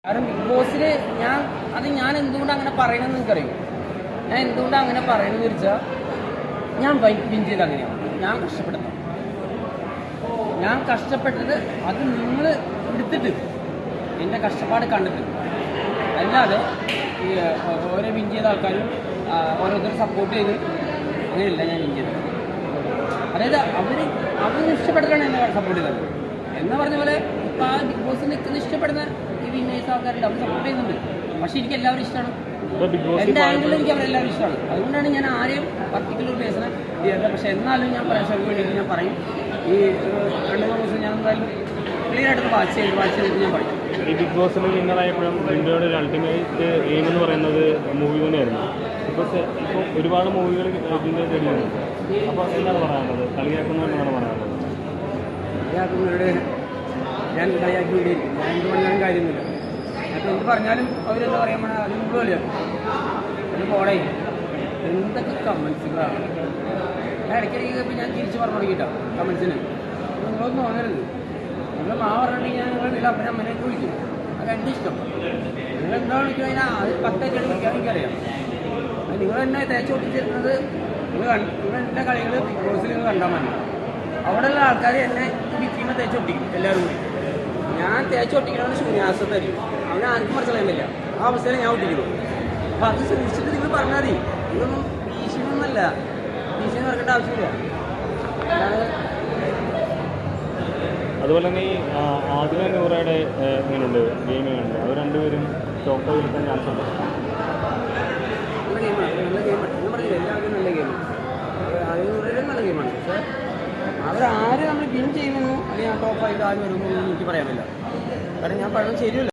കാരണം ബിഗ് ബോസിൽ ഞാൻ എന്തുകൊണ്ട് അങ്ങനെ പറയണമെന്ന് എനിക്കറിയും. ഞാൻ എന്തുകൊണ്ടാണ് അങ്ങനെ പറയണമെന്ന് വെച്ചാൽ ഞാൻ വിൻ ചെയ്ത് അങ്ങനെയാണ് ഞാൻ കഷ്ടപ്പെട്ടത് അത് നിങ്ങൾ എടുത്തിട്ട് എൻ്റെ കഷ്ടപ്പാട് കണ്ടിട്ട്, അല്ലാതെ ഈ ഓരോ വിൻ ചെയ്ത ആൾക്കാരും ഓരോരുത്തർ സപ്പോർട്ട് ചെയ്ത് അങ്ങനെയല്ല ഞാൻ വിൻ ചെയ്തത്. അതായത് അവർ ഇഷ്ടപ്പെട്ടിട്ടാണ് എന്നെ സപ്പോർട്ട് ചെയ്തത് എന്ന് പറഞ്ഞ പോലെ. ഇപ്പോൾ ആ ബിഗ് ബോസിൽ നിൽക്കുന്ന ഇഷ്ടപ്പെടുന്ന ഈ വിന്നേഴ്സ് ആൾക്കാരുണ്ട്, അവർ സപ്പോർട്ട് ചെയ്യുന്നുണ്ട്. പക്ഷെ എനിക്ക് എല്ലാവരും ഇഷ്ടമാണ്, എൻ്റെ ആംഗിളിൽ എനിക്ക് അവരെല്ലാവരും ഇഷ്ടമാണ്. അതുകൊണ്ടാണ് ഞാൻ ആരെയും പർട്ടിക്കുലർ പേഴ്സണെ ചെയ്തത്. പക്ഷെ എന്നാലും ഞാൻ പ്രേക്ഷകർക്ക് വേണ്ടിയിട്ട് ഞാൻ പറയും, ഈ 2-3 ദിവസം ഞാൻ എന്തായാലും ക്ലിയറായിട്ട് വാച്ച് ചെയ്തിട്ട് ഞാൻ പറയും. ഈ ബിഗ് ബോസിൽ വിന്നറായപ്പോഴും ഇന്ത്യയുടെ ഒരു അൾട്ടിമേറ്റ് എയിം എന്ന് പറയുന്നത് മൂവി തന്നെയായിരുന്നു. ഇപ്പോൾ ഒരുപാട് മൂവികൾ ഇതിൻ്റെ തേടിയാണ്. അപ്പോൾ എന്താണ് പറയാനുള്ളത്? കളിയാക്കുന്നവരെന്നാണ് പറയാനുള്ളത്? കളിയാക്കുന്നവരുടെ ഞാൻ കളിയാക്കി വേണ്ടിയിരിക്കും. ഞാൻ എന്ത് പറഞ്ഞാലും കാര്യമൊന്നുമില്ല. അപ്പോൾ എന്ത് പറഞ്ഞാലും അവരെന്താ പറയാൻ വേണം, അത് മുമ്പ് കളിയാണ്. അത് പോടേ എന്തൊക്കെ കമൻസുകളാണ്. ഞാൻ ഇടയ്ക്കിടയ്ക്ക് ഇപ്പോൾ ഞാൻ തിരിച്ച് പറഞ്ഞു തുടങ്ങിയിട്ടാണ് കമൻസിന്. നിങ്ങളൊന്നും തോന്നരുത്, നിങ്ങൾ പറഞ്ഞിട്ടുണ്ടെങ്കിൽ ഞാൻ നിങ്ങളുടെ വീട്ടിൽ അപ്പനെ അമ്മേനൊക്കെ വിളിക്കും. അത് എൻ്റെ ഇഷ്ടം. നിങ്ങൾ എന്താ വിളിക്കുക കഴിഞ്ഞാൽ അത് 10 ആയിട്ട് വിളിക്കാൻ എനിക്കറിയാം. നിങ്ങൾ എന്നെ തേച്ച് ഒട്ടിച്ചിരുന്നത് നിങ്ങൾ എൻ്റെ കളികൾ ബിഗ് ബോസിൽ നിങ്ങൾ കണ്ടാൽ മതി. അവിടെയുള്ള ആൾക്കാർ എന്നെ ബിഗ് ടീമിനെ തേച്ച് ഒട്ടിക്കും എല്ലാവരും കൂടി. ഞാൻ തേച്ച് ഒട്ടിക്കണമെന്ന് ശൂന്യാസത്തായിരിക്കും. അവനെ ആർക്കും മനസ്സിലാൻ പറ്റില്ല. ആ അവസ്ഥയിൽ ഞാൻ ഒട്ടിക്കുന്നു. അപ്പോൾ അത് സൂക്ഷിച്ചിട്ട് നിങ്ങൾ പറഞ്ഞാൽ മതി. ഇതൊന്നും ഭീഷണിയൊന്നുമല്ല, ഭീഷണി നടക്കേണ്ട ആവശ്യമില്ല. അതുപോലെ തന്നെ ഈ ആദില നൂറയുടെ ഇങ്ങനെയുണ്ട് ഗെയിമുകളുണ്ട്, അവർ രണ്ടുപേരും ടോപ്പ് വിളിക്കാൻ ചാൻസ് ഉണ്ട്. നല്ല ഗെയിമാണ്, നല്ല ഗെയിമാണ്. ഞാൻ പറഞ്ഞില്ല, എല്ലാവരും നല്ല ഗെയിമാണ്. ആദ്യം നല്ല ഗെയിമാണ്. പക്ഷേ അവരാര് നമ്മൾ വിൻ ചെയ്യുന്നു അല്ലെങ്കിൽ ടോപ്പ് 5 ആര് വരുന്നു എനിക്ക് പറയാൻ പറ്റില്ല. കാരണം ഞാൻ പറയുന്നത് ശരിയല്ല.